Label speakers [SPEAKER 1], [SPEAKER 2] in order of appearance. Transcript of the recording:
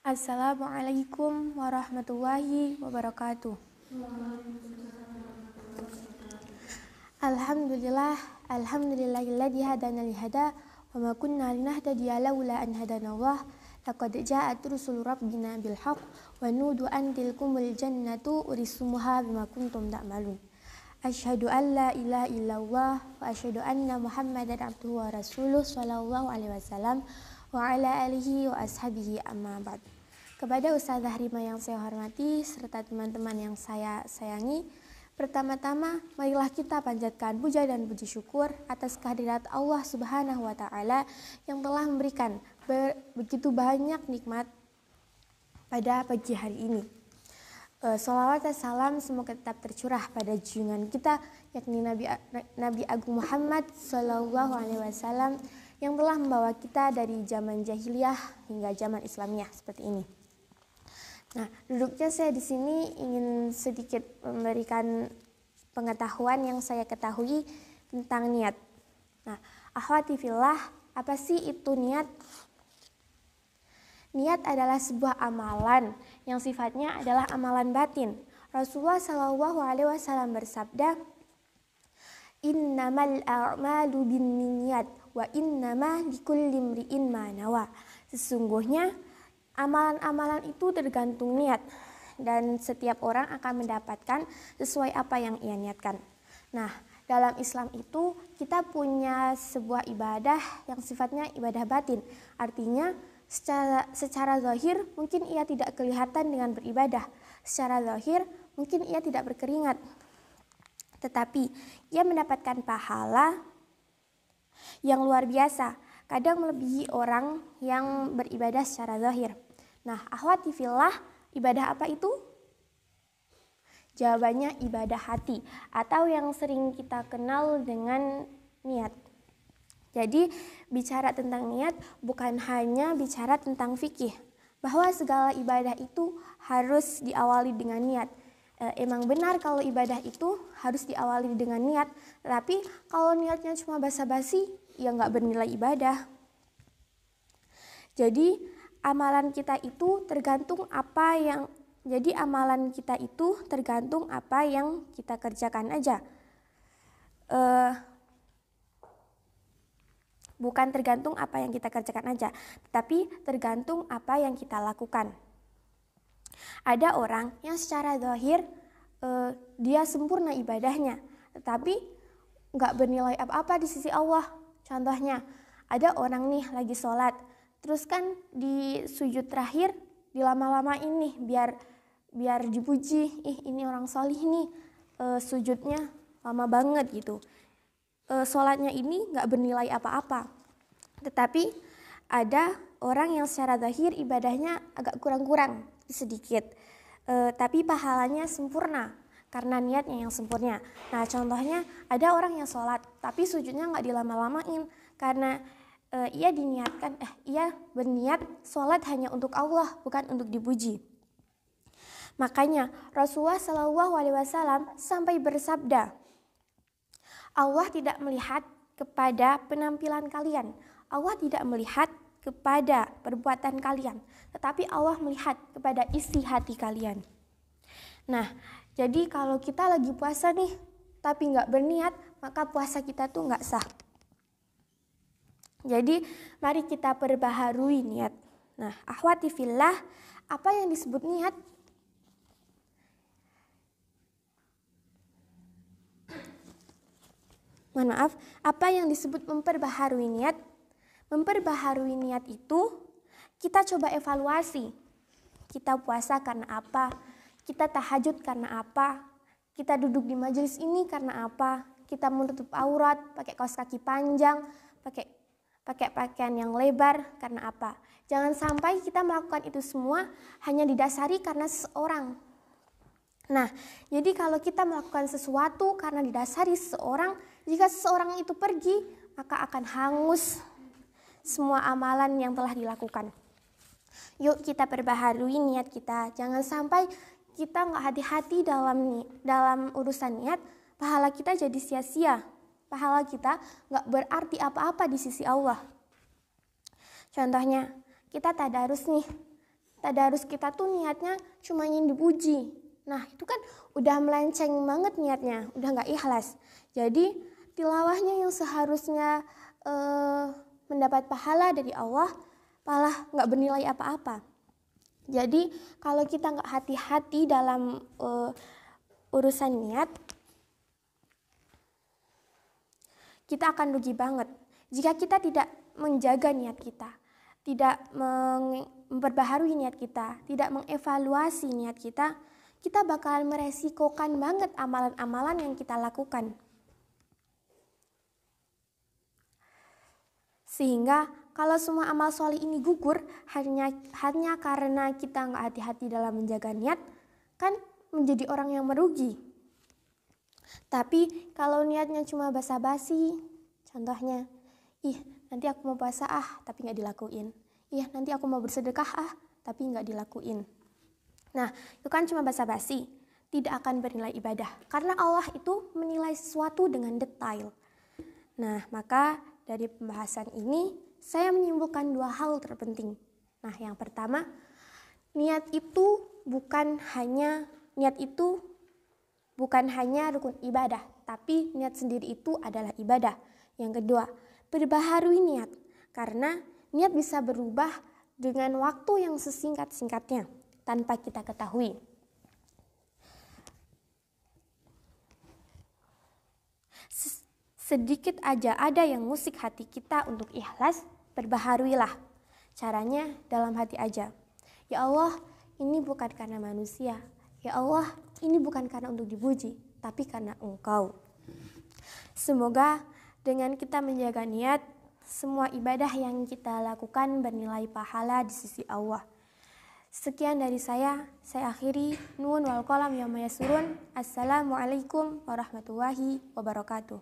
[SPEAKER 1] Assalamualaikum warahmatullahi wabarakatuh. Alhamdulillahilladzi hadana lihada wa ma kunna linahtadiya laula an hadanallah. Laqad ja'at rusulu rabbina bil haqq wa nudu an tilkumul jannatu urisumuha bima kuntum ta'malun. Asyhadu an la ilaha illallah wa asyhadu anna Muhammadan abduhu wa rasuluh sallallahu alaihi wasallam wa ala alihi wa ashabihi amma ba'd. Kepada Ustazah Rima yang saya hormati serta teman-teman yang saya sayangi, pertama-tama marilah kita panjatkan puja dan puji syukur atas kehadirat Allah Subhanahu wa taala yang telah memberikan begitu banyak nikmat pada pagi hari ini. Sholawat dan salam semoga tetap tercurah pada junjungan kita, yakni Nabi Agung Muhammad Sallallahu Alaihi Wasallam yang telah membawa kita dari zaman jahiliyah hingga zaman Islamiyah seperti ini. Nah, duduknya saya di sini ingin sedikit memberikan pengetahuan yang saya ketahui tentang niat. Nah, akhwati fillah, apa sih itu niat? Niat adalah sebuah amalan yang sifatnya adalah amalan batin. Rasulullah Shallallahu Alaihi Wasallam bersabda, "Innamal a'malu binniyat wa innama likulli imri'in ma nawa." Sesungguhnya amalan-amalan itu tergantung niat dan setiap orang akan mendapatkan sesuai apa yang ia niatkan. Nah, dalam Islam itu kita punya sebuah ibadah yang sifatnya ibadah batin. Artinya secara zahir mungkin ia tidak kelihatan dengan beribadah. Secara zahir mungkin ia tidak berkeringat. Tetapi ia mendapatkan pahala yang luar biasa, kadang melebihi orang yang beribadah secara zahir. Nah, akhwati fillah, ibadah apa itu? Jawabannya ibadah hati atau yang sering kita kenal dengan niat. Jadi, bicara tentang niat bukan hanya bicara tentang fikih, bahwa segala ibadah itu harus diawali dengan niat. Emang benar kalau ibadah itu harus diawali dengan niat, tapi kalau niatnya cuma basa-basi, ya nggak bernilai ibadah. Jadi, amalan kita itu tergantung apa yang kita kerjakan aja. Bukan tergantung apa yang kita kerjakan aja, tetapi tergantung apa yang kita lakukan. Ada orang yang secara zahir dia sempurna ibadahnya, tetapi nggak bernilai apa-apa di sisi Allah. Contohnya, ada orang nih lagi sholat, terus kan di sujud terakhir dilama-lamain nih biar dipuji, ini orang sholih nih, sujudnya lama banget gitu. Sholatnya ini nggak bernilai apa-apa. Tetapi ada orang yang secara zahir ibadahnya agak kurang-kurang sedikit, tapi pahalanya sempurna karena niatnya yang sempurna. Nah, contohnya ada orang yang sholat tapi sujudnya nggak dilama-lamain karena ia berniat sholat hanya untuk Allah, bukan untuk dipuji. Makanya Rasulullah Shallallahu Alaihi Wasallam sampai bersabda, Allah tidak melihat kepada penampilan kalian, Allah tidak melihat kepada perbuatan kalian, tetapi Allah melihat kepada isi hati kalian. Nah, jadi kalau kita lagi puasa nih, tapi nggak berniat, maka puasa kita tuh nggak sah. Jadi, mari kita perbaharui niat. Nah, akhwati fillah, apa yang disebut niat? Mohon maaf, apa yang disebut memperbaharui niat? Memperbaharui niat itu kita coba evaluasi. Kita puasa karena apa? Kita tahajud karena apa? Kita duduk di majelis ini karena apa? Kita menutup aurat, pakai kaos kaki panjang, pakai pakaian yang lebar karena apa? Jangan sampai kita melakukan itu semua hanya didasari karena seseorang. Nah, jadi kalau kita melakukan sesuatu karena didasari seseorang, jika seseorang itu pergi, maka akan hangus semua amalan yang telah dilakukan. Yuk kita perbaharui niat kita. Jangan sampai kita nggak hati-hati dalam urusan niat, pahala kita jadi sia-sia. Pahala kita nggak berarti apa-apa di sisi Allah. Contohnya, kita tadarus nih. tadarus kita tuh niatnya cuma ingin dipuji. Nah itu kan udah melenceng banget niatnya, udah nggak ikhlas. Jadi tilawahnya yang seharusnya mendapat pahala dari Allah, malah nggak bernilai apa-apa. Jadi kalau kita nggak hati-hati dalam urusan niat, kita akan rugi banget. Jika kita tidak menjaga niat kita, tidak memperbaharui niat kita, tidak mengevaluasi niat kita, kita bakal meresikokan banget amalan-amalan yang kita lakukan. Sehingga kalau semua amal soleh ini gugur hanya karena kita nggak hati-hati dalam menjaga niat, kan menjadi orang yang merugi. Tapi kalau niatnya cuma basa-basi, contohnya, nanti aku mau puasa tapi nggak dilakuin. Nanti aku mau bersedekah tapi nggak dilakuin. Nah, itu kan cuma basa-basi, tidak akan bernilai ibadah. Karena Allah itu menilai sesuatu dengan detail. Nah, maka dari pembahasan ini, saya menyimpulkan 2 hal terpenting. Nah, yang pertama, niat itu bukan hanya rukun ibadah, tapi niat sendiri itu adalah ibadah. Yang kedua, perbaharui niat, karena niat bisa berubah dengan waktu yang sesingkat-singkatnya tanpa kita ketahui. Sedikit aja ada yang ngusik hati kita untuk ikhlas, perbaharuilah. Caranya dalam hati aja. Ya Allah, ini bukan karena manusia. Ya Allah, ini bukan karena untuk dipuji, tapi karena Engkau. Semoga dengan kita menjaga niat, semua ibadah yang kita lakukan bernilai pahala di sisi Allah. Sekian dari saya akhiri. Nun wal qalam yawma yasurun. Assalamualaikum warahmatullahi wabarakatuh.